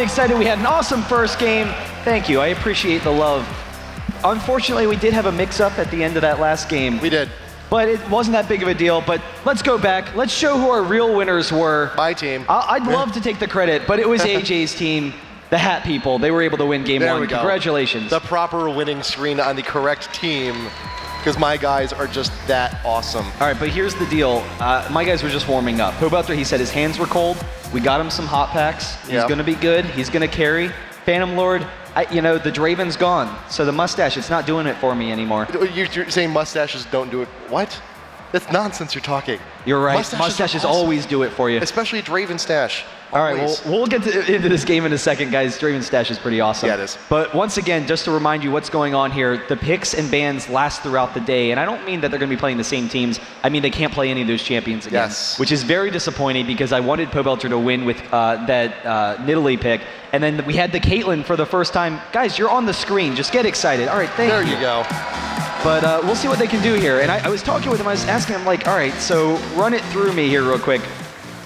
really excited. We had an awesome first game. Thank you. I appreciate the love. Unfortunately, we did have a mix-up at the end of that last game. We did. But it wasn't that big of a deal. But let's go back. Let's show who our real winners were. My team. I'd love to take the credit, but it was AJ's team, the Hat People. They were able to win game 1. We go. Congratulations. The proper winning screen on the correct team, because my guys are just that awesome. All right, but here's the deal. My guys were just warming up. Pobelter, he said his hands were cold. We got him some hot packs. He's going to be good. He's going to carry. Phantom Lord, the Draven's gone. So the mustache, it's not doing it for me anymore. You're saying mustaches don't do it? What? That's nonsense you're talking. You're right. Mustaches awesome. always do it for you. Especially a Draven stash. All right, well, we'll get into this game in a second, guys. Draven's stash is pretty awesome. Yeah, it is. But once again, just to remind you what's going on here, the picks and bans last throughout the day. And I don't mean that they're going to be playing the same teams. I mean they can't play any of those champions again. Yes. Which is very disappointing because I wanted Pobelter to win with that Nidalee pick. And then we had the Caitlyn for the first time. Guys, you're on the screen. Just get excited. All right, thank you. There you go. But we'll see what they can do here. And I was talking with him. I was asking him, like, all right, so run it through me here real quick.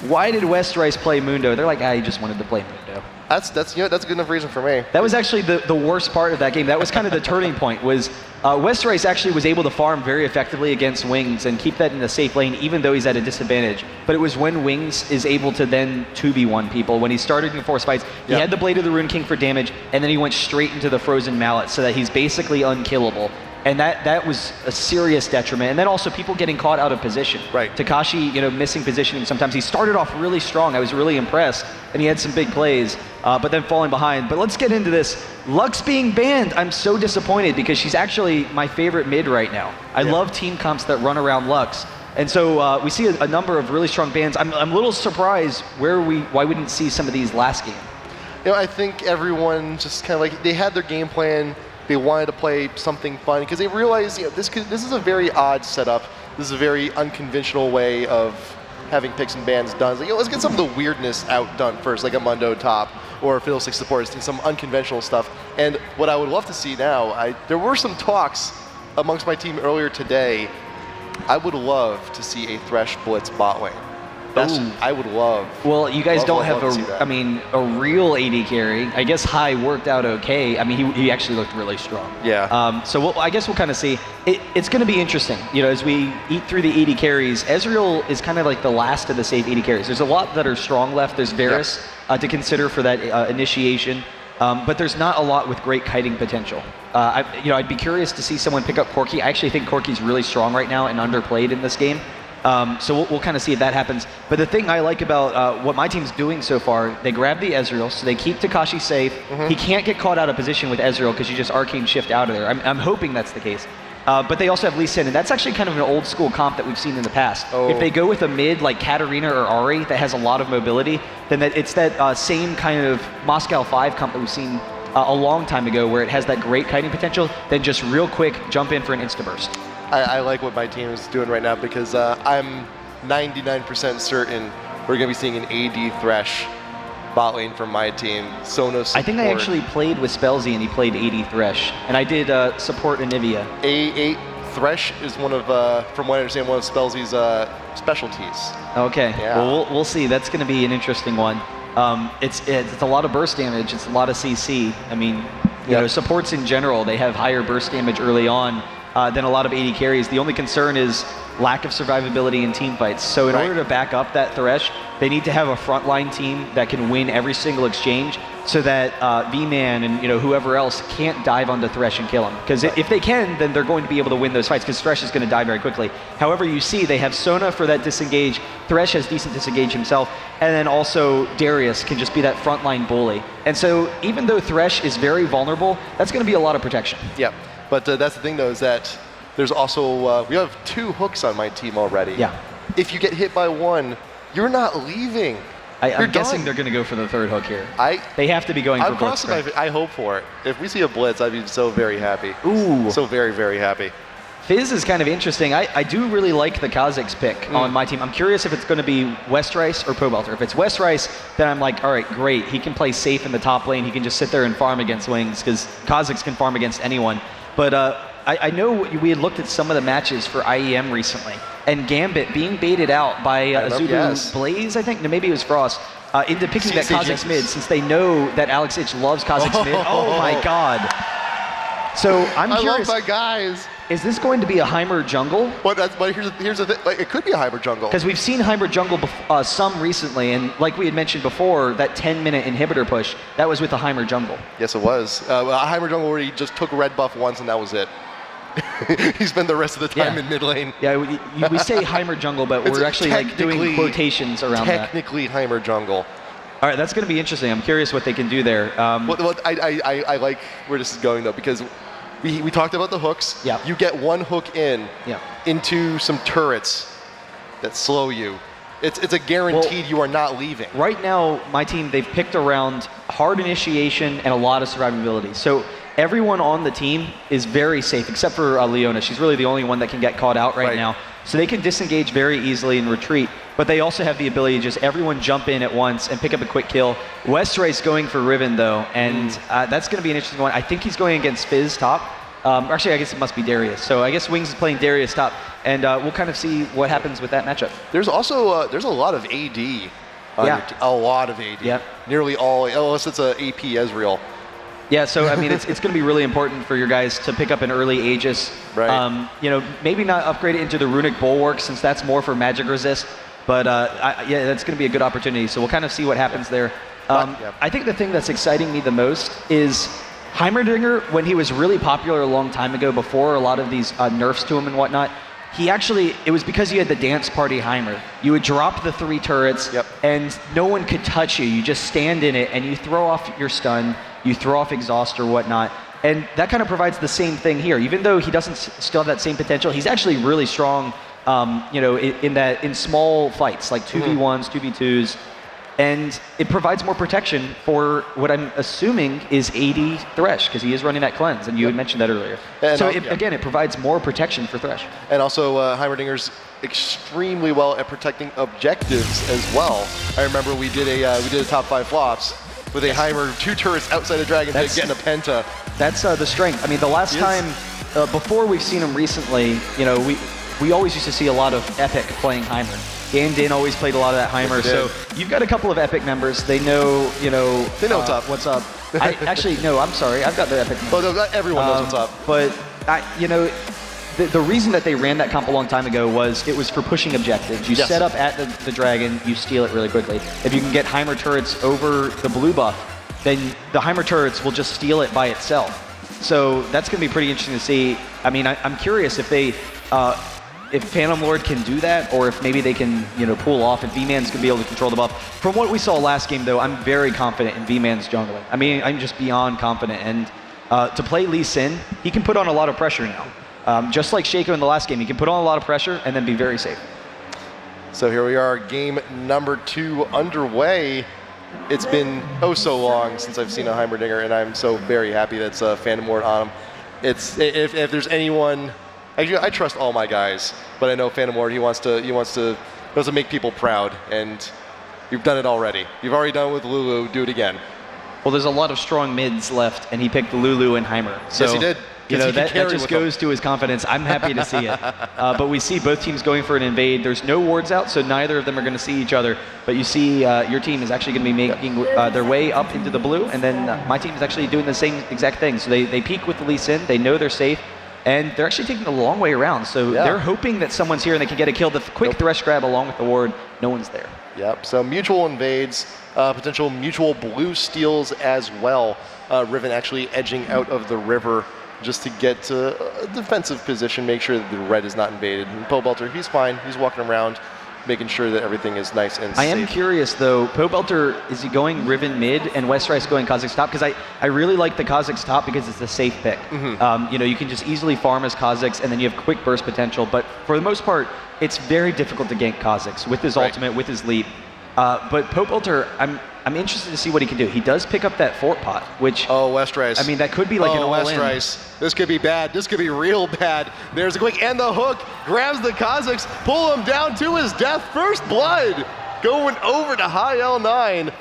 Why did West Rice play Mundo? They're like, he just wanted to play Mundo. That's a good enough reason for me. That was actually the worst part of that game. That was kind of the turning point. Was West Rice actually was able to farm very effectively against Wings and keep that in a safe lane, even though he's at a disadvantage. But it was when Wings is able to then 2v1 people. When he started in force fights, he had the Blade of the Rune King for damage, and then he went straight into the Frozen Mallet, so that he's basically unkillable. And that was a serious detriment. And then also people getting caught out of position. Right. Takashi, missing positioning sometimes. He started off really strong. I was really impressed. And he had some big plays, but then falling behind. But let's get into this. Lux being banned. I'm so disappointed because she's actually my favorite mid right now. I love team comps that run around Lux. And so we see a number of really strong bans. I'm a little surprised why we didn't see some of these last game. I think everyone just kind of like, they had their game plan. They wanted to play something fun because they realized this is a very odd setup. This is a very unconventional way of having picks and bans done. Like, let's get some of the weirdness outdone first, like a Mundo top or a Fiddlestick support, some unconventional stuff. And what I would love to see now, there were some talks amongst my team earlier today. I would love to see a Thresh Blitz bot lane. I would love. Well, you guys don't have a real AD carry. I guess High worked out okay. I mean, he actually looked really strong. Yeah. So I guess we'll kind of see. It's going to be interesting. As we eat through the AD carries, Ezreal is kind of like the last of the safe AD carries. There's a lot that are strong left. There's Varus to consider for that initiation. But there's not a lot with great kiting potential. I'd be curious to see someone pick up Corki. I actually think Corki's really strong right now and underplayed in this game. So we'll kind of see if that happens. But the thing I like about what my team's doing so far, they grab the Ezreal, so they keep Takashi safe. He can't get caught out of position with Ezreal because you just arcane shift out of there. I'm hoping that's the case. But they also have Lee Sin, and that's actually kind of an old school comp that we've seen in the past. If they go with a mid like Katarina or Ari that has a lot of mobility, then it's that same kind of Moscow 5 comp that we've seen a long time ago where it has that great kiting potential, then just real quick jump in for an insta-burst. I like what my team is doing right now because I'm 99% certain we're going to be seeing an AD Thresh bot lane from my team. Sonos support. I think I actually played with Spellsy and he played AD Thresh. And I did support Anivia. A8 Thresh is one of, from what I understand, one of Spellsy's specialties. Okay. Yeah. Well, we'll see. That's going to be an interesting one. It's a lot of burst damage. It's a lot of CC. I mean, supports in general, they have higher burst damage early on than a lot of AD carries. The only concern is lack of survivability in team fights. So in order to back up that Thresh, they need to have a frontline team that can win every single exchange so that V-Man and whoever else can't dive onto Thresh and kill him. Because if they can, then they're going to be able to win those fights because Thresh is going to die very quickly. However, you see they have Sona for that disengage. Thresh has decent disengage himself. And then also Darius can just be that frontline bully. And so even though Thresh is very vulnerable, that's going to be a lot of protection. Yep. But that's the thing, though, is that there's also, we have 2 hooks on my team already. Yeah. If you get hit by one, you're not leaving. I'm guessing they're going to go for the 3rd hook here. They have to be going for Blitz. I hope for it. If we see a Blitz, I'd be so very happy. Ooh. So very, very happy. Fizz is kind of interesting. I do really like the Kazakhs pick on my team. I'm curious if it's going to be West Rice or Pobelter. If it's West Rice, then I'm like, all right, great. He can play safe in the top lane. He can just sit there and farm against Wings because Kazakhs can farm against anyone. But I know we had looked at some of the matches for IEM recently, and Gambit being baited out by Azubu Blaze, I think. No, maybe it was Frost. into picking that CJ Kha'Zix Jinx. mid, since they know that Alex H loves Kha'Zix mid. Oh my god. So I'm I curious, love my guys. is this going to be a Heimer jungle? But here's the thing. Like, it could be a Heimer jungle. Because we've seen Heimer jungle some recently, and like we had mentioned before, that 10-minute inhibitor push, that was with the Heimer jungle. Yes, it was. A Heimer jungle where he just took red buff once and that was it. He spent the rest of the time in mid lane. Yeah, we say Heimer jungle, but we're actually like doing quotations around that. Technically Heimer jungle. All right, that's going to be interesting. I'm curious what they can do there. I like where this is going though, because we talked about the hooks. Yeah. You get one hook into some turrets that slow you. It's a guaranteed you are not leaving. Right now, my team, they've picked around hard initiation and a lot of survivability. So everyone on the team is very safe, except for Leona. She's really the only one that can get caught out right now. So they can disengage very easily and retreat. But they also have the ability to just everyone jump in at once and pick up a quick kill. Westray's going for Riven though, and that's going to be an interesting one. I think he's going against Fizz top. Actually, I guess it must be Darius. So I guess Wings is playing Darius top, and we'll kind of see what happens with that matchup. There's also there's a lot of AD. A lot of AD. Yeah. Nearly all, unless it's a AP Ezreal. Yeah, so I mean, it's going to be really important for your guys to pick up an early Aegis. Right. You know, maybe not upgrade it into the Runic Bulwark, since that's more for magic resist. But yeah, that's going to be a good opportunity. So we'll kind of see what happens there. I think the thing that's exciting me the most is Heimerdinger, when he was really popular a long time ago, before a lot of these nerfs to him and whatnot, it was because you had the dance party Heimer. You would drop the 3 turrets, and no one could touch you. You just stand in it, and you throw off your stun, you throw off exhaust or whatnot. And that kind of provides the same thing here. Even though he doesn't still have that same potential, he's actually really strong, you know, in small fights, like 2v1s, 2v2s. And it provides more protection for what I'm assuming is 80 Thresh, because he is running that cleanse, and you had mentioned that earlier. And so again, it provides more protection for Thresh. And also, Heimerdinger's extremely well at protecting objectives as well. I remember we did a top 5 flops with a Heimer 2 turrets outside of Dragon Pit getting a penta. That's the strength. I mean, the last time before we've seen him recently, you know, we always used to see a lot of Epic playing Heimer. Din always played a lot of that Heimer, so you've got a couple of Epic members. They know, you know, what's up. Actually, no, I'm sorry. I've got the Epic members. Oh, no, everyone knows what's up. But, you know, the reason that they ran that comp a long time ago was it was for pushing objectives. You set up at the dragon, you steal it really quickly. If you can get Heimer turrets over the blue buff, then the Heimer turrets will just steal it by itself. So that's going to be pretty interesting to see. I mean, I'm curious if they... if Phantom Lord can do that, or if maybe they can, you know, pull off, and V-Man's going to be able to control the buff. From what we saw last game, though, I'm very confident in V-Man's jungling. I mean, I'm just beyond confident. And to play Lee Sin, he can put on a lot of pressure now. Just like Shaco in the last game, he can put on a lot of pressure and then be very safe. So here we are, game number 2 underway. It's been so long since I've seen a Heimerdinger, and I'm so very happy that's Phantom Lord on him. It's if there's anyone... Actually, I trust all my guys, but I know Phantom Lord, he wants to make people proud, and you've done it already. You've already done it with Lulu, do it again. Well, there's a lot of strong mids left, and he picked Lulu and Heimer. So, yes, he did. You know, that just goes to his confidence. I'm happy to see it. But we see both teams going for an invade. There's no wards out, so neither of them are going to see each other. But you see your team is actually going to be making their way up into the blue, and then my team is actually doing the same exact thing. So they peek with the Lee Sin. They know they're safe. And they're actually taking a long way around, so they're hoping that someone's here and they can get a kill. The quick Thresh grab along with the ward, no one's there. Yep, so mutual invades, potential mutual blue steals as well. Riven actually edging out of the river just to get to a defensive position, make sure that the red is not invaded. And Pobelter, he's fine, he's walking around, making sure that everything is nice and safe. I am curious though, Pobelter, is he going Riven mid and Westrice going Kha'Zix top? Because I really like the Kha'Zix top because it's a safe pick. You know, you can just easily farm as Kha'Zix and then you have quick burst potential, but for the most part, it's very difficult to gank Kha'Zix with his ultimate, with his leap. But Pobelter, I'm interested to see what he can do. He does pick up that fort pot, which... Oh, Westrice. I mean, that could be like an all-in. Westrice. This could be bad. This could be real bad. There's a quick, and the hook grabs the Kha'Zix, pull him down to his death. First blood going over to high L9.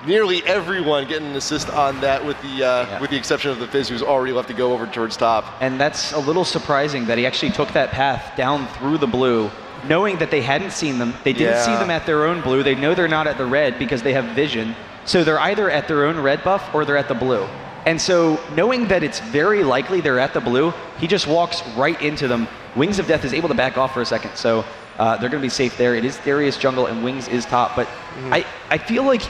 Nearly everyone getting an assist on that with the exception of the Fizz, who's already left to go over towards top. And that's a little surprising that he actually took that path down through the blue knowing that they hadn't seen them. They didn't see them at their own blue. They know they're not at the red because they have vision. So they're either at their own red buff or they're at the blue. And so knowing that it's very likely they're at the blue, he just walks right into them. Wings of Death is able to back off for a second. So they're going to be safe there. It is Darius jungle and Wings is top. But I feel like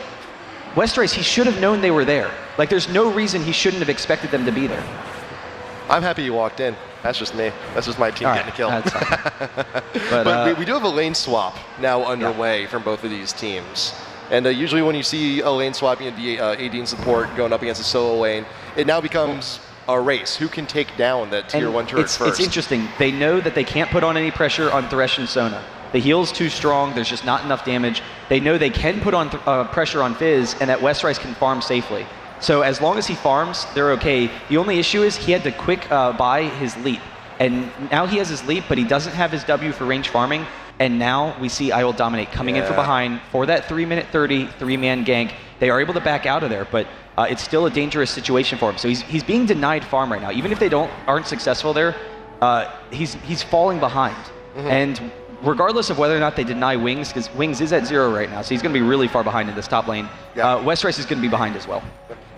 Westrice, he should have known they were there. Like, there's no reason he shouldn't have expected them to be there. I'm happy you walked in. That's just me. That's just my team getting a kill. That's fine. But we do have a lane swap now underway from both of these teams. And usually when you see a lane swap, you know, the AD and support going up against a solo lane, it now becomes a race. Who can take down that tier 1 turret first? It's interesting. They know that they can't put on any pressure on Thresh and Sona. The heal's too strong. There's just not enough damage. They know they can put on pressure on Fizz, and that Westrice can farm safely. So as long as he farms, they're okay. The only issue is he had to quick buy his leap. And now he has his leap, but he doesn't have his W for range farming. And now we see IPLLoL coming in from behind for that 3-minute 30 3-man gank. They are able to back out of there, but it's still a dangerous situation for him. So he's being denied farm right now. Even if they aren't successful there, he's falling behind. And regardless of whether or not they deny Wings, because Wings is at 0 right now, so he's going to be really far behind in this top lane. Westrice is going to be behind as well.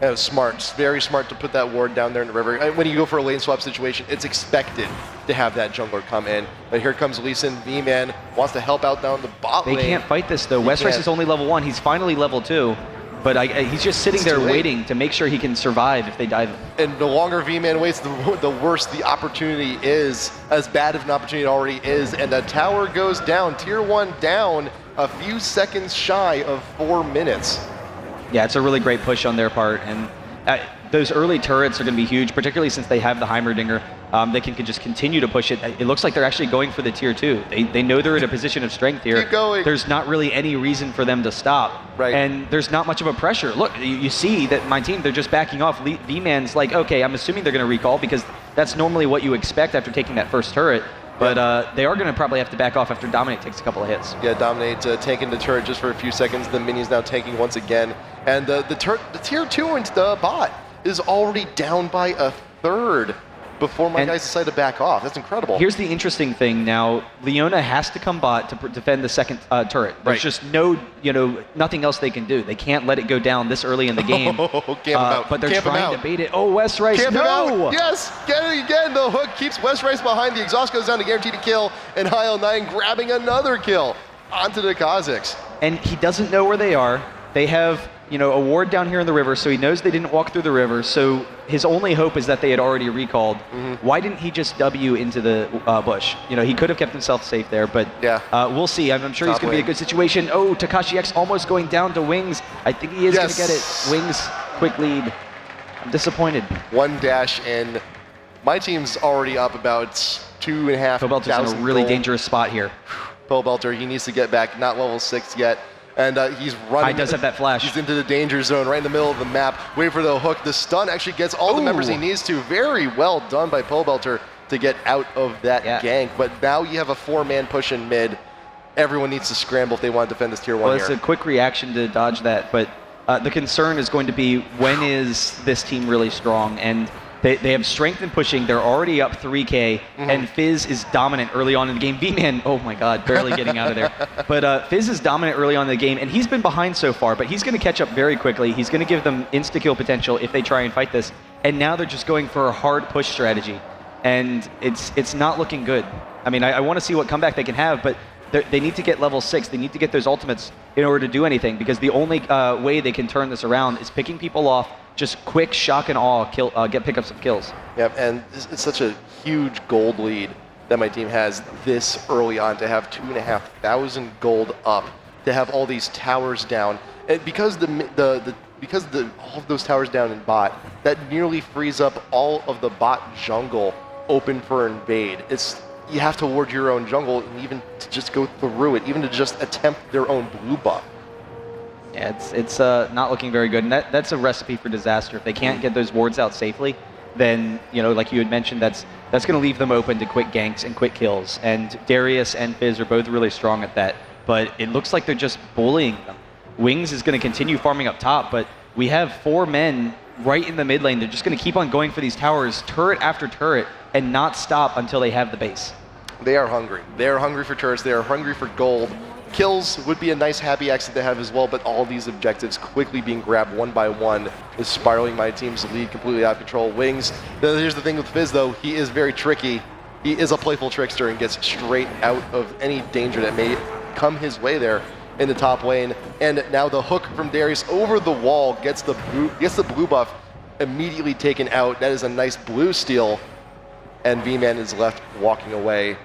That was smart. It's very smart to put that ward down there in the river. When you go for a lane swap situation, it's expected to have that jungler come in. But here comes Lee Sin. V-Man wants to help out down the bot lane. They can't fight this, though. Westrice is only level 1. He's finally level 2. But he's just sitting there waiting to make sure he can survive if they dive him. And the longer V-Man waits, the worse the opportunity is. As bad of an opportunity it already is. And the tower goes down. Tier 1 down a few seconds shy of 4 minutes. Yeah, it's a really great push on their part. And those early turrets are going to be huge, particularly since they have the Heimerdinger. They can just continue to push it. It looks like they're actually going for the tier 2. They know they're in a position of strength here. Keep going. There's not really any reason for them to stop. Right. And there's not much of a pressure. Look, you see that my team, they're just backing off. V-Man's like, okay, I'm assuming they're going to recall because that's normally what you expect after taking that first turret. But they are going to probably have to back off after Dominate takes a couple of hits. Yeah, Dominate tanking the turret just for a few seconds. The minion's now tanking once again. And the tier 2 into the bot is already down by a third before my guys decide to back off. That's incredible. Here's the interesting thing now. Leona has to come bot to defend the second turret. There's just nothing else they can do. They can't let it go down this early in the game. Camp him out. But they're trying to bait it. Oh, Westrice, Camp him no! out. Yes, get it again. The hook keeps Westrice behind. The exhaust goes down to guarantee to kill. And IPLLoL grabbing another kill onto the Kazakhs. And he doesn't know where they are. They have a ward down here in the river, so he knows they didn't walk through the river, so his only hope is that they had already recalled. Why didn't he just W into the bush? He could have kept himself safe there, but we'll see. I'm sure he's going to be a good situation. Oh, Takashi X almost going down to Wings. I think he is going to get it. Wings, quick lead. I'm disappointed. 1 dash in. My team's already up about 2,500. PoBelter's in a really dangerous spot here. PoBelter, he needs to get back, not level 6 yet. And he's running. He does have that flash. He's into the danger zone, right in the middle of the map. Wait for the hook. The stun actually gets all the members he needs to. Very well done by PoBelter to get out of that gank. But now you have a 4-man push in mid. Everyone needs to scramble if they want to defend this tier 1 Well, here. it's a quick reaction to dodge that, but the concern is going to be when is this team really strong? And they have strength in pushing. They're already up 3K, and Fizz is dominant early on in the game. V-Man, oh my God, barely getting out of there. But Fizz is dominant early on in the game, and he's been behind so far, but he's going to catch up very quickly. He's going to give them insta-kill potential if they try and fight this. And now they're just going for a hard push strategy, and it's not looking good. I mean, I want to see what comeback they can have, but they need to get level 6. They need to get those ultimates in order to do anything, because the only way they can turn this around is picking people off, just quick shock and awe, get pickups of kills. Yep, and it's such a huge gold lead that my team has this early on, to have 2,500 gold up, to have all these towers down, and because all of those towers down in bot, that nearly frees up all of the bot jungle open for invade. You have to ward your own jungle, and even to just go through it, even to just attempt their own blue buff. Yeah, it's not looking very good, and that's a recipe for disaster. If they can't get those wards out safely, then like you had mentioned, that's going to leave them open to quick ganks and quick kills. And Darius and Fizz are both really strong at that, but it looks like they're just bullying them. Wings is going to continue farming up top, but we have 4 men right in the mid lane. They're just going to keep on going for these towers, turret after turret, and not stop until they have the base. They are hungry. They are hungry for turrets. They are hungry for gold. Kills would be a nice happy accident to have as well, but all these objectives quickly being grabbed one by one is spiraling my team's lead completely out of control. Wings, here's the thing with Fizz though, he is very tricky. He is a playful trickster and gets straight out of any danger that may come his way there in the top lane. And now the hook from Darius over the wall gets the blue buff immediately taken out. That is a nice blue steal. And V-Man is left walking away,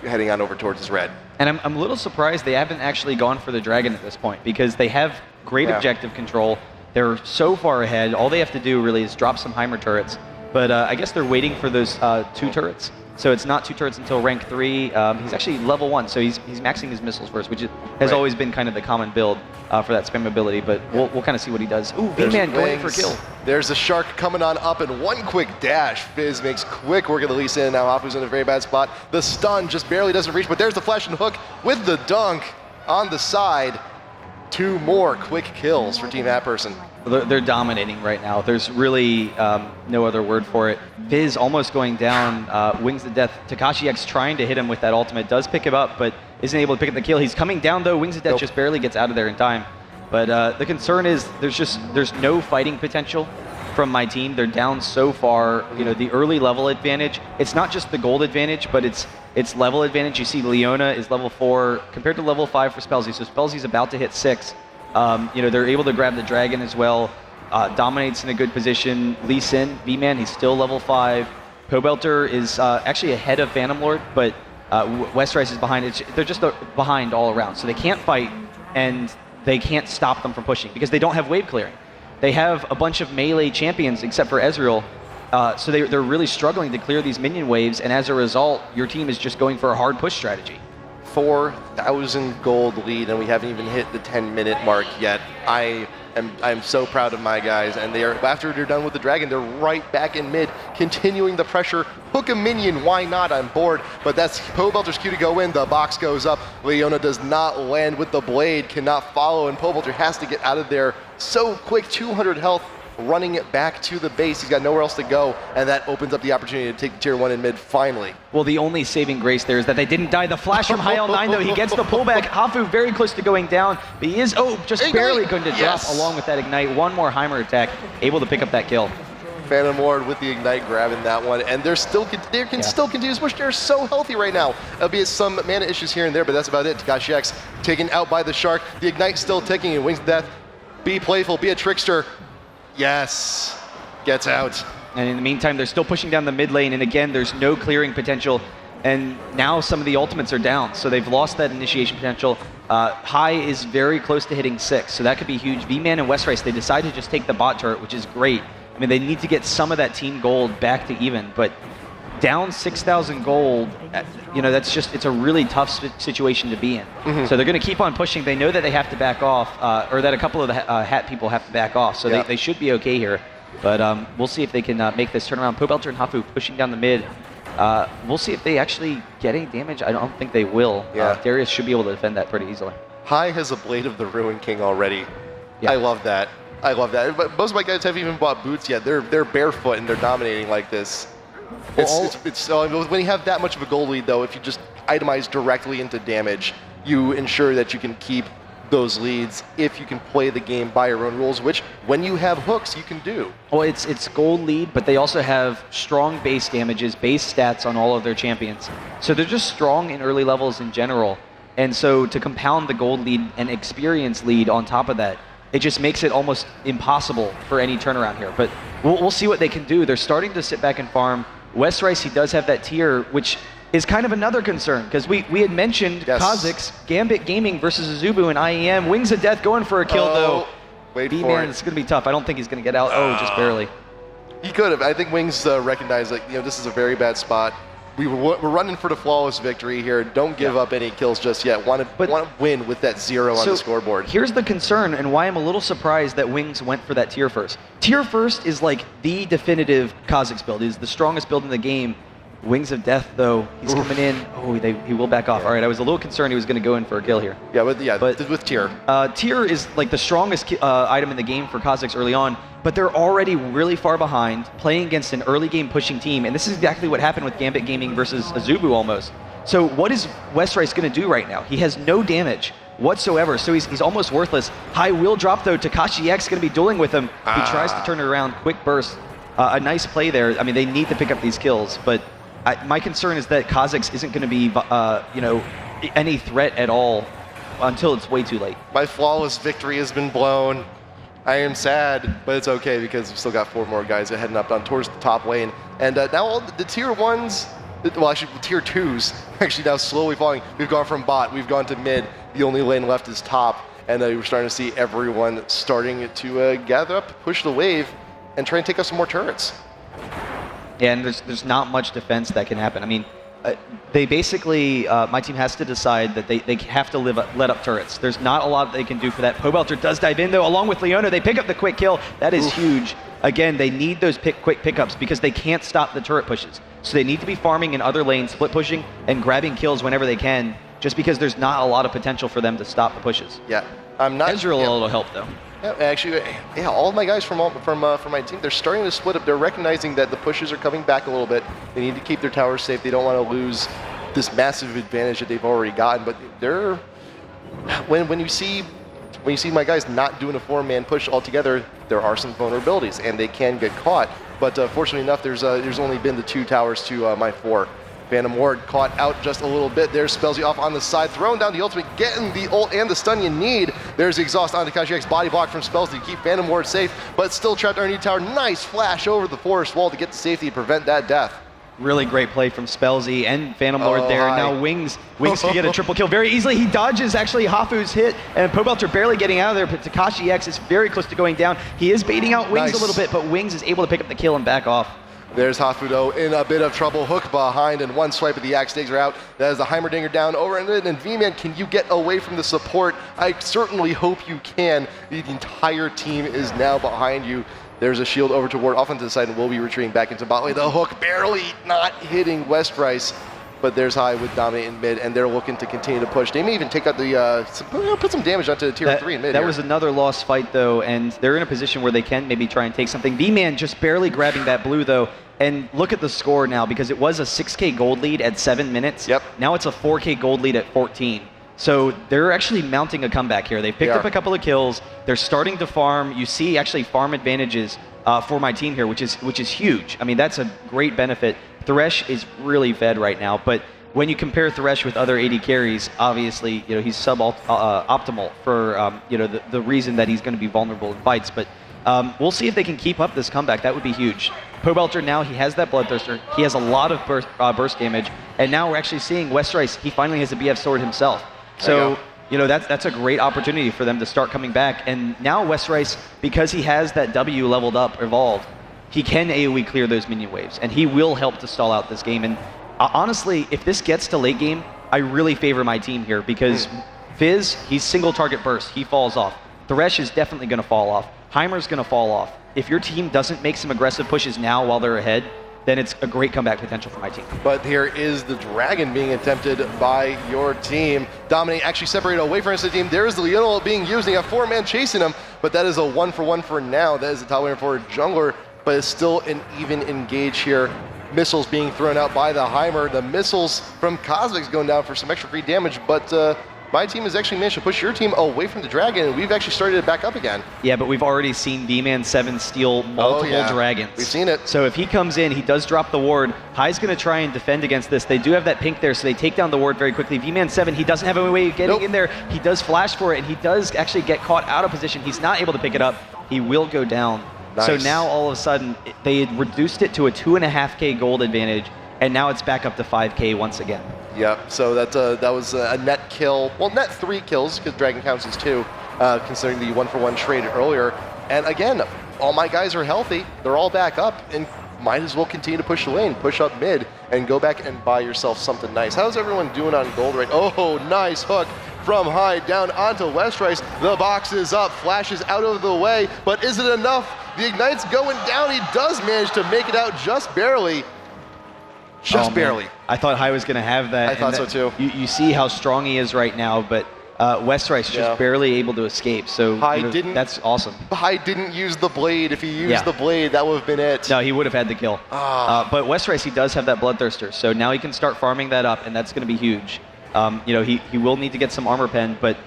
heading on over towards his red. And I'm a little surprised they haven't actually gone for the dragon at this point, because they have great objective control. They're so far ahead. All they have to do really is drop some Heimer turrets. But I guess they're waiting for those 2 turrets. So it's not 2 turrets until rank 3. He's actually level 1, so he's maxing his missiles first, which has always been kind of the common build for that spam ability. But we'll kind of see what he does. Ooh, V-Man going for kill. There's a shark coming on up, and one quick dash. Fizz makes quick work of the Lee Sin. Now Hafu's in a very bad spot. The stun just barely doesn't reach, but there's the flash and hook with the dunk on the side. 2 more quick kills for Team Person. They're dominating right now. There's really no other word for it. Fizz almost going down, Wings of Death. Takashi X trying to hit him with that ultimate, does pick him up, but isn't able to pick up the kill. He's coming down though. Wings of Death just barely gets out of there in time. But the concern is there's no fighting potential from my team. They're down so far. You know, the early level advantage, it's not just the gold advantage, but it's level advantage. You see Leona is level 4 compared to level 5 for Spellsy. So Spellsy's about to hit 6. You know, they're able to grab the dragon as well. Dominates in a good position. Lee Sin, V-Man, he's still level 5. Pobelter is actually ahead of Phantom Lord, but Westrice is behind. They're just behind all around. So they can't fight, and they can't stop them from pushing because they don't have wave clearing. They have a bunch of melee champions except for Ezreal, so they're really struggling to clear these minion waves, and as a result, your team is just going for a hard push strategy. 4,000 gold lead, and we haven't even hit the 10-minute mark yet. I'm so proud of my guys, and they are, after they're done with the dragon, they're right back in mid, continuing the pressure. Hook a minion, why not? I'm bored, but that's Pobelter's cue to go in. The box goes up. Leona does not land with the blade, cannot follow, and Pobelter has to get out of there so quick. 200 health, running it back to the base. He's got nowhere else to go, and that opens up the opportunity to take tier 1 in mid finally. Well, the only saving grace there is that they didn't die. The flash from High L9 though, he gets the pullback. Hafu very close to going down, but he is just Ignite. Barely going to drop along with that Ignite. One more Heimer attack, able to pick up that kill. Phantom Lord with the Ignite grabbing that one, and they can still continue to push. They're so healthy right now, albeit some mana issues here and there, but that's about it. Takashi X taken out by the Shark. The Ignite still ticking, and Wings of Death, be playful, be a trickster. Yes, gets out. And in the meantime, they're still pushing down the mid lane, and again, there's no clearing potential. And now some of the ultimates are down, so they've lost that initiation potential. High is very close to hitting 6, so that could be huge. V-Man and Westrice, they decide to just take the bot turret, which is great. I mean, they need to get some of that team gold back to even, but down 6,000 gold, you know, it's a really tough situation to be in. So they're going to keep on pushing. They know that they have to back off, or that a couple of the hat people have to back off, so they should be okay here. But we'll see if they can make this turnaround. Pobelter and Hafu pushing down the mid. We'll see if they actually get any damage. I don't think they will. Darius should be able to defend that pretty easily. High has a Blade of the Ruin King already. I love that. I love that. But most of my guys haven't even bought boots yet. They're barefoot and they're dominating like this. When you have that much of a gold lead, though, if you just itemize directly into damage, you ensure that you can keep those leads if you can play the game by your own rules, which when you have hooks, you can do. Well, it's gold lead, but they also have strong base damages, base stats on all of their champions. So they're just strong in early levels in general. And so to compound the gold lead and experience lead on top of that, it just makes it almost impossible for any turnaround here. But we'll see what they can do. They're starting to sit back and farm. Westrice, he does have that tier, which is kind of another concern, because we had mentioned Kha'Zix, Gambit Gaming versus Azubu and IEM. Wings of Death going for a kill, though. Wait for V-Man, it. it's going to be tough. I don't think he's going to get out. Just barely. He could have. I think Wings recognized, like, this is a very bad spot. We're running for the flawless victory here. Don't give up any kills just yet. Want to win with that 0 on the scoreboard. Here's the concern, and why I'm a little surprised that Wings went for that tier first. Tier first is like the definitive Kha'Zix build. It is the strongest build in the game. Wings of Death, though, he's coming in. He will back off. All right, I was a little concerned he was going to go in for a kill here. With tier. Tier is like the strongest item in the game for Kha'Zix early on, but they're already really far behind, playing against an early game pushing team, and this is exactly what happened with Gambit Gaming versus Azubu almost. So what is Westrice going to do right now? He has no damage whatsoever, so he's almost worthless. High will drop though. Takashi X going to be dueling with him. He tries to turn it around. Quick burst. A nice play there. I mean, they need to pick up these kills, but my concern is that Kha'Zix isn't going to be, any threat at all until it's way too late. My flawless victory has been blown. I am sad, but it's okay because we've still got 4 more guys heading up towards the top lane. And now all the tier 1s, well, actually tier 2s, actually now slowly falling. We've gone from bot, we've gone to mid. The only lane left is top, and we're starting to see everyone starting to gather up, push the wave, and try and take out some more turrets. Yeah, and there's not much defense that can happen. I mean, they basically, my team has to decide that they have to let up turrets. There's not a lot they can do for that. Pobelter does dive in though, along with Leona. They pick up the quick kill. That is huge. Again, they need those quick pickups because they can't stop the turret pushes. So they need to be farming in other lanes, split pushing, and grabbing kills whenever they can, just because there's not a lot of potential for them to stop the pushes. Yeah, I'm not. Ezreal a little help though. Yeah, actually, all of my guys from my team, they're starting to split up. They're recognizing that the pushes are coming back a little bit. They need to keep their towers safe. They don't want to lose this massive advantage that they've already gotten. But they're when you see my guys not doing a 4-man push altogether, there are some vulnerabilities and they can get caught. But fortunately enough, there's only been the 2 towers to my 4. Phantom Ward caught out just a little bit. There's Spellsy off on the side, throwing down the ultimate, getting the ult and the stun you need. There's the exhaust on Takashi X, body block from Spellsy to keep Phantom Ward safe, but still trapped underneath tower. Nice flash over the forest wall to get to safety and prevent that death. Really great play from Spellsy and Phantom Lord there. Now Wings can get a triple kill very easily. He dodges actually Hafu's hit, and Pobelter barely getting out of there, but Takashi X is very close to going down. He is baiting out Wings a little bit, but Wings is able to pick up the kill and back off. There's Hafudo in a bit of trouble. Hook behind, and one swipe of the axe takes her out. That is the Heimerdinger down over and in. And V-Man, can you get away from the support? I certainly hope you can. The entire team is now behind you. There's a shield over to Ward off onto the side, and we'll be retreating back into bot lane. The hook barely not hitting Westrice, but there's High with dominate in mid, and they're looking to continue to push. They may even take out the, put some damage onto tier 3 in mid. That was another lost fight though, and they're in a position where they can maybe try and take something. V-Man just barely grabbing that blue though. And look at the score now, because it was a 6K gold lead at 7 minutes. Yep. Now it's a 4K gold lead at 14. So they're actually mounting a comeback here. They picked up a couple of kills. They're starting to farm. You see actually farm advantages for my team here, which is huge. I mean, that's a great benefit. Thresh is really fed right now, but when you compare Thresh with other AD carries, obviously, he's sub-optimal for the reason that he's going to be vulnerable in fights. But we'll see if they can keep up this comeback. That would be huge. Pobelter now, he has that Bloodthirster. He has a lot of burst damage. And now we're actually seeing Westrice, he finally has a BF sword himself. So, that's a great opportunity for them to start coming back. And now Westrice, because he has that W leveled up, evolved, he can AoE clear those minion waves. And he will help to stall out this game. And honestly, if this gets to late game, I really favor my team here because Fizz, he's single target burst. He falls off. Thresh is definitely going to fall off. Heimer's going to fall off. If your team doesn't make some aggressive pushes now while they're ahead, then it's a great comeback potential for my team. But here is the Dragon being attempted by your team. Dominate actually separated away from his team. There's the Leona being used. They have 4-man chasing him, but that is a 1-for-1 for now. That is the top laner for jungler, but it's still an even engage here. Missiles being thrown out by the Heimer. The missiles from Kha'Zix going down for some extra free damage, but my team has actually managed to push your team away from the Dragon, and we've actually started it back up again. Yeah, but we've already seen V-Man 7 steal multiple dragons. We've seen it. So if he comes in, he does drop the ward. High's going to try and defend against this. They do have that pink there, so they take down the ward very quickly. V-Man 7, he doesn't have a way of getting in there. He does flash for it, and he does actually get caught out of position. He's not able to pick it up. He will go down. Nice. So now all of a sudden, they had reduced it to a 2.5K gold advantage, and now it's back up to 5K once again. Yep, so that was a net kill. Well, net 3 kills, because Dragon counts as 2, considering the 1-for-1 trade earlier. And again, all my guys are healthy. They're all back up, and might as well continue to push the lane, push up mid, and go back and buy yourself something nice. How's everyone doing on gold right? Oh, nice hook from High down onto Westrice. The box is up, flashes out of the way, but is it enough? The Ignite's going down. He does manage to make it out just barely. Just barely. I thought High was going to have that. I thought so too. You see how strong he is right now, but Westrice just barely able to escape. So that's awesome. Hai didn't use the blade. If he used the blade, that would have been it. No, he would have had the kill. But Westrice, he does have that Bloodthirster, so now he can start farming that up, and that's going to be huge. He will need to get some armor pen, but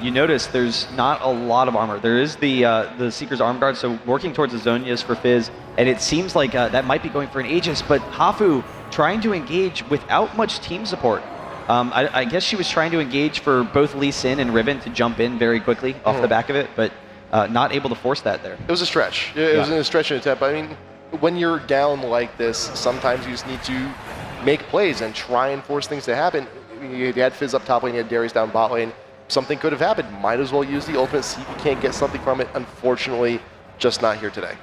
you notice there's not a lot of armor. There is the Seeker's Arm Guard, so working towards the Zonias for Fizz, and it seems like that might be going for an Aegis, but Hafu trying to engage without much team support. I guess she was trying to engage for both Lee Sin and Riven to jump in very quickly off the back of it, but not able to force that there. It was a stretch. It was a stretch attempt. I mean, when you're down like this, sometimes you just need to make plays and try and force things to happen. You had Fizz up top lane, you had Darius down bot lane. Something could have happened. Might as well use the ultimate, see if you can't get something from it. Unfortunately, just not here today.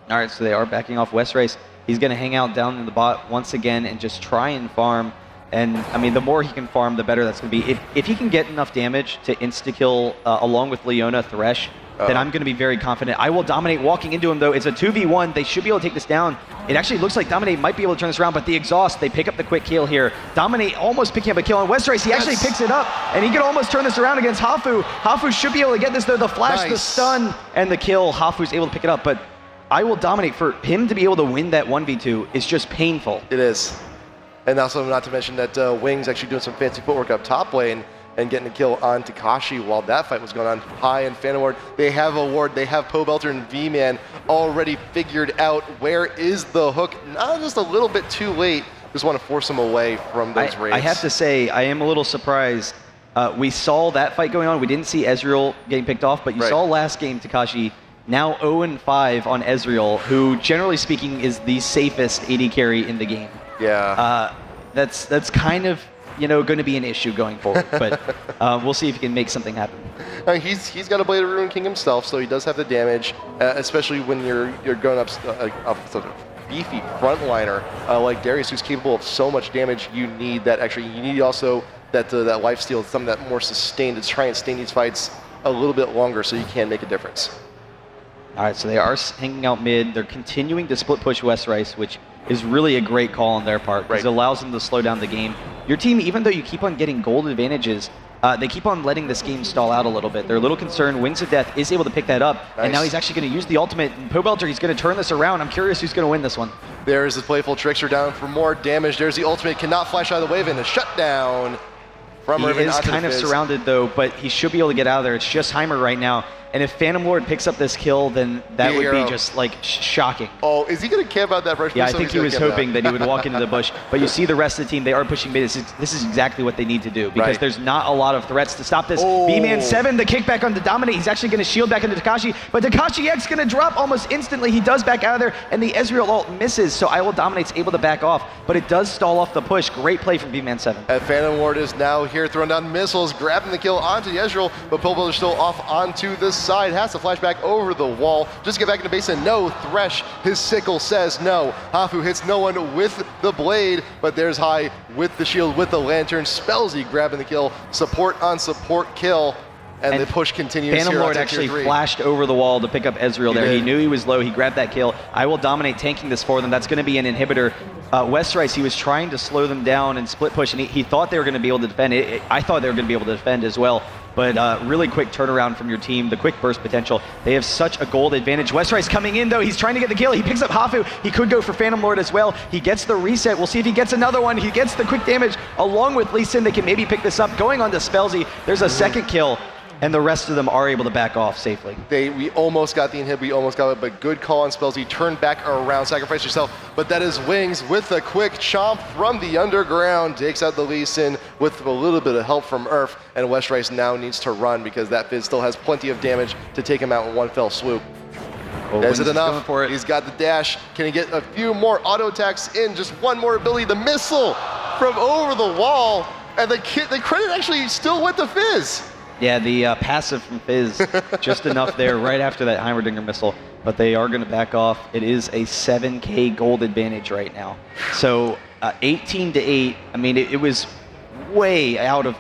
All right, so they are backing off Westrice. He's going to hang out down in the bot once again and just try and farm. And, I mean, the more he can farm, the better that's going to be. If he can get enough damage to insta-kill along with Leona Thresh, then I'm going to be very confident. I will dominate walking into him, though. It's a 2v1. They should be able to take this down. It actually looks like Dominate might be able to turn this around, but the exhaust, they pick up the quick kill here. Dominate almost picking up a kill on Westrice. He actually picks it up, and he can almost turn this around against Hafu. Hafu should be able to get this, though. The flash, the stun, and the kill. Hafu's able to pick it up, but I will dominate. For him to be able to win that 1v2 is just painful. It is. And also, not to mention that Wings actually doing some fancy footwork up top lane and getting a kill on Takashi while that fight was going on. Hai and Phantom Ward, they have a ward, they have Pobelter and V-Man already figured out where is the hook. Not just a little bit too late, just want to force them away from those raids. I have to say, I am a little surprised. We saw that fight going on. We didn't see Ezreal getting picked off, but you saw last game Takashi now 0-5 on Ezreal, who generally speaking is the safest AD carry in the game. Yeah. That's kind of going to be an issue going forward, but we'll see if he can make something happen. He's got a Blade of Ruin King himself, so he does have the damage, especially when you're going up sort of beefy frontliner like Darius, who's capable of so much damage. You need that extra. You need also that lifesteal, something that more sustained to try and stay in these fights a little bit longer, so you can make a difference. All right, so they are hanging out mid. They're continuing to split push Westrice, which is really a great call on their part because it allows them to slow down the game. Your team, even though you keep on getting gold advantages, they keep on letting this game stall out a little bit. They're a little concerned. Wings of Death is able to pick that up, and now he's actually going to use the ultimate. Pobelter, he's going to turn this around. I'm curious who's going to win this one. There's the playful Trickster down for more damage. There's the ultimate, cannot flash out of the wave, and a shutdown from Irvin. He is kind of surrounded, though, but he should be able to get out of there. It's just Heimer right now. And if Phantom Lord picks up this kill, then that would be just like shocking. Oh, is he going to camp out that brush? Yeah, I think he was hoping that he would walk into the bush. But you see the rest of the team, they are pushing mid. This is exactly what they need to do because there's not a lot of threats to stop this. B-Man 7, the kickback on the Dominate. He's actually going to shield back into Takashi, but Takashi X going to drop almost instantly. He does back out of there, and the Ezreal ult misses, so I Will Dominate's able to back off, but it does stall off the push. Great play from B-Man 7. And Phantom Ward is now here, throwing down missiles, grabbing the kill onto the Ezreal, but Pobelter's still off onto the side. Has to flash back over the wall. Just get back into base and no. Thresh, his sickle says no. Hafu hits no one with the blade, but there's Hai with the shield, with the lantern. Spellsy grabbing the kill. Support on support kill. And the push continues. Phantom Lord actually flashed over the wall to pick up Ezreal there. He knew he was low. He grabbed that kill. I Will Dominate tanking this for them. That's going to be an inhibitor. Westrice, he was trying to slow them down and split push, and he thought they were going to be able to defend. I thought they were going to be able to defend as well. But really quick turnaround from your team, the quick burst potential. They have such a gold advantage. Westrice coming in, though. He's trying to get the kill. He picks up Hafu. He could go for Phantom Lord as well. He gets the reset. We'll see if he gets another one. He gets the quick damage along with Lee Sin. They can maybe pick this up. Going on to Spellsy. There's a second kill. And the rest of them are able to back off safely. We almost got the inhib, we almost got it, but good call on Spellsy. Turn back around, sacrifice yourself. But that is Wings with a quick chomp from the underground. Takes out the Lee Sin with a little bit of help from Urf. And Westrice now needs to run because that Fizz still has plenty of damage to take him out in one fell swoop. Is it enough? He's got the dash. Can he get a few more auto attacks in? Just one more ability. The missile from over the wall. And the credit actually still went to Fizz. Yeah, the passive from Fizz, just enough there right after that Heimerdinger missile, but they are going to back off. It is a 7K gold advantage right now. So 18-8, I mean, it was way out of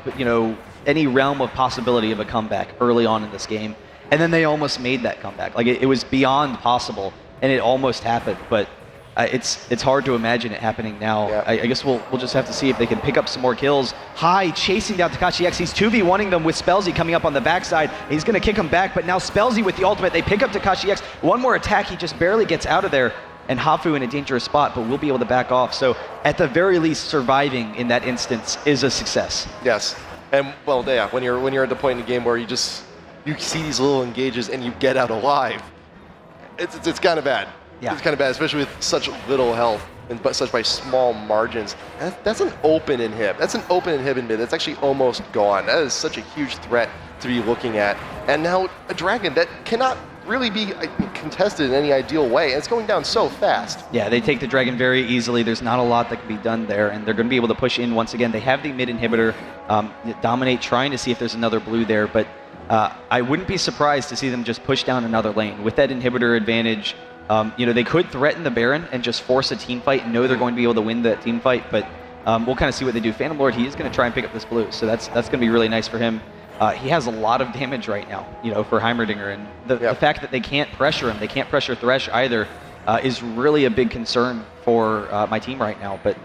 any realm of possibility of a comeback early on in this game. And then they almost made that comeback. Like it was beyond possible, and it almost happened. But it's hard to imagine it happening now. Yeah. I guess we'll just have to see if they can pick up some more kills. High chasing down Takashi X. He's 2v1ing them with Spellsy coming up on the backside. He's going to kick him back, but now Spellsy with the ultimate. They pick up Takashi X. One more attack, he just barely gets out of there. And Hafu in a dangerous spot, but will be able to back off. So at the very least, surviving in that instance is a success. Yes, and well, yeah, when you're at the point in the game where you see these little engages and you get out alive, it's kind of bad. Yeah. It's kind of bad, especially with such little health and but such by small margins. And that's an open inhib. That's an open inhib in mid. That's actually almost gone. That is such a huge threat to be looking at. And now a dragon that cannot really be contested in any ideal way, and it's going down so fast. Yeah, they take the dragon very easily. There's not a lot that can be done there, and they're going to be able to push in once again. They have the mid inhibitor, dominate, trying to see if there's another blue there, but I wouldn't be surprised to see them just push down another lane. With that inhibitor advantage, they could threaten the Baron and just force a team fight and know they're going to be able to win that team fight, but we'll kind of see what they do. Phantom Lord, he is going to try and pick up this blue, so that's going to be really nice for him. He has a lot of damage right now, for Heimerdinger, and the fact that they can't pressure him, they can't pressure Thresh either, is really a big concern for my team right now. But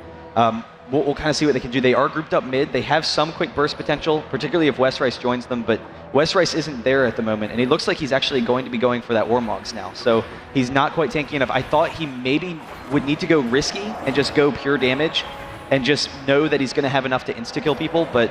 we'll kind of see what they can do. They are grouped up mid. They have some quick burst potential, particularly if Westrice joins them, but Westrice isn't there at the moment, and it looks like he's actually going to be going for that Warmogs now. So he's not quite tanky enough. I thought he maybe would need to go risky and just go pure damage and just know that he's going to have enough to insta-kill people, but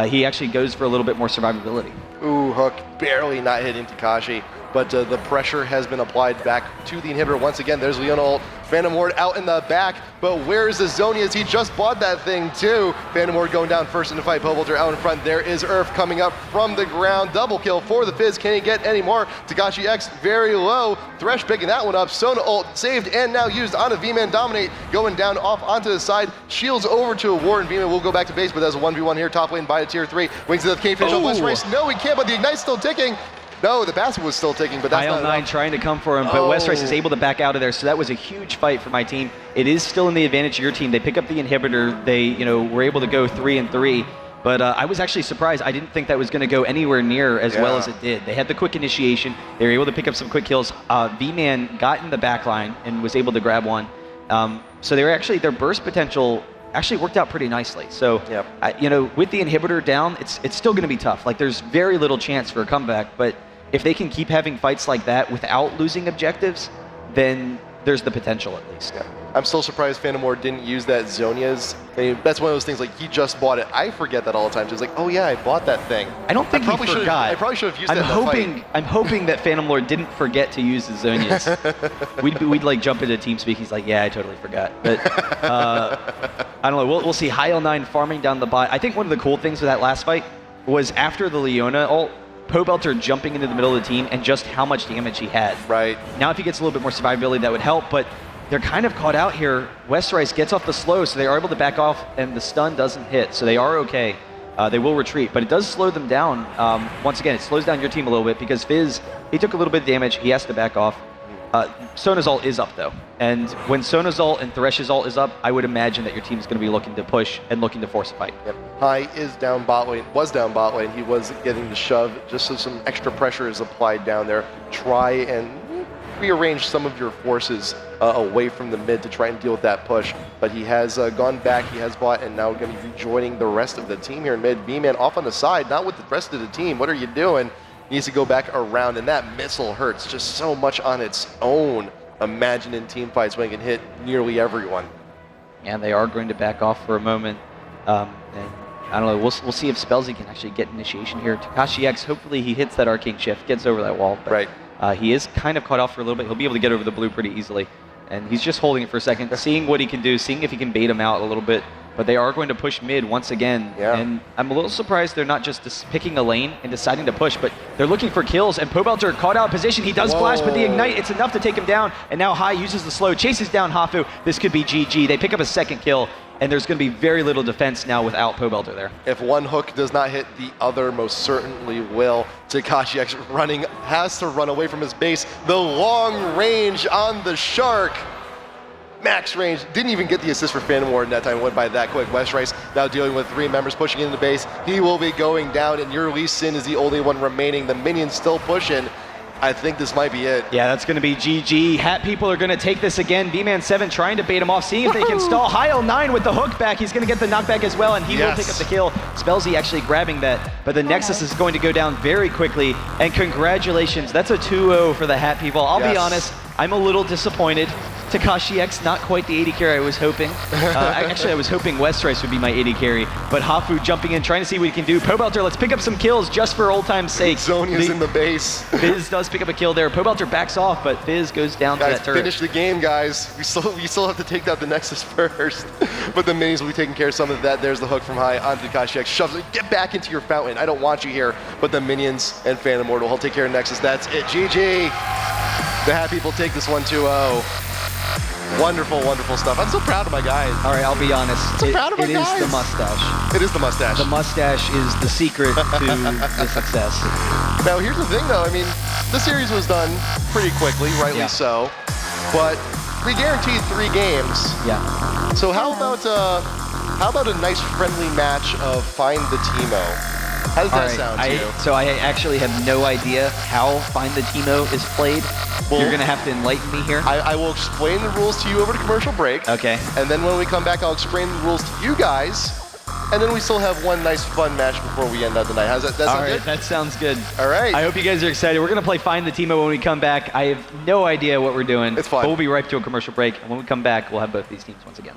he actually goes for a little bit more survivability. Ooh, Hook barely not hitting Takashi, but the pressure has been applied back to the inhibitor. Once again, there's Leona ult. Phantom Lord out in the back, but where's the Zonias? He just bought that thing too. Phantom Lord going down first in the fight. Pobolter out in front. There is Earth coming up from the ground. Double kill for the Fizz. Can he get any more? Takashi X very low. Thresh picking that one up. Sona ult saved and now used on a V-Man Dominate. Going down off onto the side. Shields over to a Warden. V-Man will go back to base, but there's a 1v1 here. Top lane by a tier 3. Wings of the K finish on Westrice. No, he can't, but the Ignite's still ticking. No, the basket was still ticking, but that's not IL9 enough. trying to come for him, but Westrice is able to back out of there, so that was a huge fight for my team. It is still in the advantage of your team. They pick up the inhibitor. They, were able to go 3-3, but I was actually surprised. I didn't think that was going to go anywhere near as well as it did. They had the quick initiation. They were able to pick up some quick kills. V-Man got in the back line and was able to grab one. So they were actually, their burst potential actually worked out pretty nicely. So, with the inhibitor down, it's still going to be tough. Like, there's very little chance for a comeback, but if they can keep having fights like that without losing objectives, then there's the potential at least. Yeah. I'm still surprised Phantom Lord didn't use that Zonia's. That's one of those things, like, he just bought it. I forget that all the time. He's like, oh yeah, I bought that thing. I don't think he forgot. I probably should have used that in the fight. I'm hoping that Phantom Lord didn't forget to use the Zonias. we'd like jump into TeamSpeak. He's like, yeah, I totally forgot. But I don't know. We'll see. High L9 farming down the bot. I think one of the cool things with that last fight was after the Leona ult, Pobelter jumping into the middle of the team and just how much damage he had. Right. Now if he gets a little bit more survivability, that would help, but they're kind of caught out here. Westrice gets off the slow, so they are able to back off, and the stun doesn't hit, so they are okay. They will retreat, but it does slow them down. Once again, it slows down your team a little bit because Fizz, he took a little bit of damage. He has to back off. Sona's ult is up, though. And when Sona's ult and Thresh's ult is up, I would imagine that your team's going to be looking to push and looking to force a fight. Yep. High is down bot lane, was down bot lane. He was getting the shove just so some extra pressure is applied down there. Try and rearrange some of your forces away from the mid to try and deal with that push. But he has gone back, he has bought, and now going to be rejoining the rest of the team here in mid. V-Man off on the side, not with the rest of the team. What are you doing? He needs to go back around, and that missile hurts just so much on its own. Imagine in team fights when it can hit nearly everyone. And they are going to back off for a moment. And I don't know, we'll see if Spellsy can actually get initiation here. Takashi X, hopefully he hits that Arcane Shift, gets over that wall. But, right. He is kind of caught off for a little bit. He'll be able to get over the blue pretty easily. And he's just holding it for a second, seeing what he can do, seeing if he can bait him out a little bit. But they are going to push mid once again. Yeah. And I'm a little surprised they're not just picking a lane and deciding to push, but they're looking for kills. And Pobelter caught out of position. He does flash, but the Ignite, it's enough to take him down. And now High uses the slow, chases down Hafu. This could be GG. They pick up a second kill, and there's going to be very little defense now without Pobelter there. If one hook does not hit, the other most certainly will. Takashi X has to run away from his base. The long range on the Shark. Max range, didn't even get the assist for Phantom Lord in that time, went by that quick. Westrice now dealing with 3 members pushing into base. He will be going down, and your Lee Sin is the only one remaining. The minions still pushing. I think this might be it. Yeah, that's going to be GG. Hat people are going to take this again. B-Man7 trying to bait him off, seeing if they can stall. Heil9 with the hook back. He's going to get the knockback as well, and he will pick up the kill. Spellsy actually grabbing that, but the Nexus is going to go down very quickly. And congratulations, that's a 2-0 for the Hat people. I'll be honest, I'm a little disappointed. Takashi X, not quite the 80 carry I was hoping. Actually, I was hoping Westrice would be my 80 carry, but Hafu jumping in, trying to see what he can do. Pobelter, let's pick up some kills just for old time's sake. Zonia's in the base. Fizz does pick up a kill there. Pobelter backs off, but Fizz goes down to that turret. Finish the game, guys. We still have to take out the Nexus first, but the minis will be taking care of some of that. There's the hook from high onto Takashi X. Shoves it. Get back into your fountain. I don't want you here, but the minions and Phantom Mortal will take care of Nexus. That's it. GG. The Hat people take this one 2-0. Wonderful, wonderful stuff. I'm so proud of my guys. All right, I'll be honest. So proud of my guys. It is the mustache. It is the mustache. The mustache is the secret to the success. Now, here's the thing, though. I mean, the series was done pretty quickly, rightly so, but we guaranteed 3 games. Yeah. So how about a nice friendly match of Find the Teemo? How does that sound to you? So I actually have no idea how Find the Teemo is played. Well, you're going to have to enlighten me here. I will explain the rules to you over the commercial break. Okay. And then when we come back, I'll explain the rules to you guys. And then we still have one nice fun match before we end out the night. How's that? All right, that sounds good. All right. I hope you guys are excited. We're going to play Find the Teemo when we come back. I have no idea what we're doing. It's fun. But we'll be right to a commercial break. And when we come back, we'll have both these teams once again.